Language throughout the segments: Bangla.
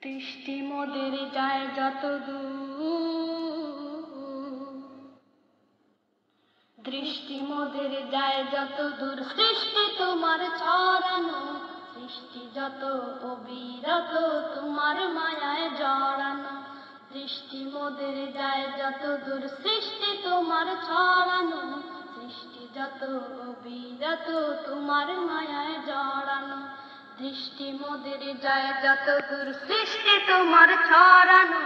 দৃষ্টি মোদের যায় যত দূর, দৃষ্টি মোদের যায় যত দূর, সৃষ্টি তোমার ছড়ানো, সৃষ্টি যত অবিরত তোমার মায়ায় জড়ানো। দৃষ্টি মোদের যায় যত দূর, সৃষ্টি তোমার ছড়ানো, সৃষ্টি যত অবিরত তোমার মায়ায় জড়ানো। দৃষ্টি মোদের যায় যত দূর, সৃষ্টি তোমার ছড়ানো,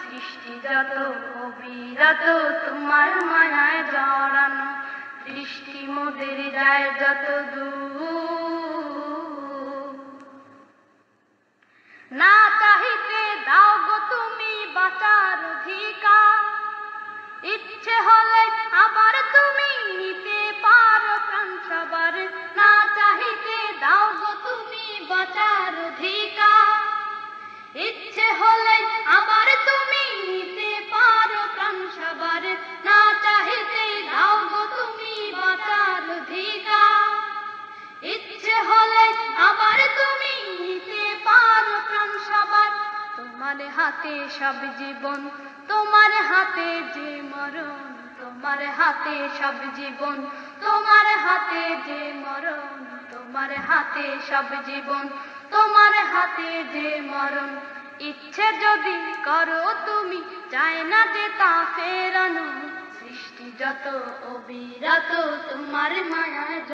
সৃষ্টি যত অবিরত তোমার মায়ায় জড়ানো। দৃষ্টি মোদের যায় যত দূর, না চাহিতে দাও গো তুমি বাঁচার অধিকার, ইচ্ছে হলে আবার তুমি নিতে পারো প্রাণ সবার। না চাহিতে দাও গো তুমি বাঁচার অধিকার, ইচ্ছে হলে আবার তুমি নিতে পারো প্রাণ সবার। না চাহিতে দাও গো তুমি বাঁচার অধিকার, ইচ্ছে হলে আবার তুমি নিতে পারো প্রাণ সবার। তোমার হাতে সব জীবন, তোমার হাতে যে মরণ, তোমার হাতে সব জীবন, তোমার হাতে যে মরণ, তোমার হাতে সব জীবন, তোমার হাতে যে মরণ। ইচ্ছে যদি করো তুমি, চায় না যে তা ফেরানো। সৃষ্টি যত অবিরত তোমার মায়ায়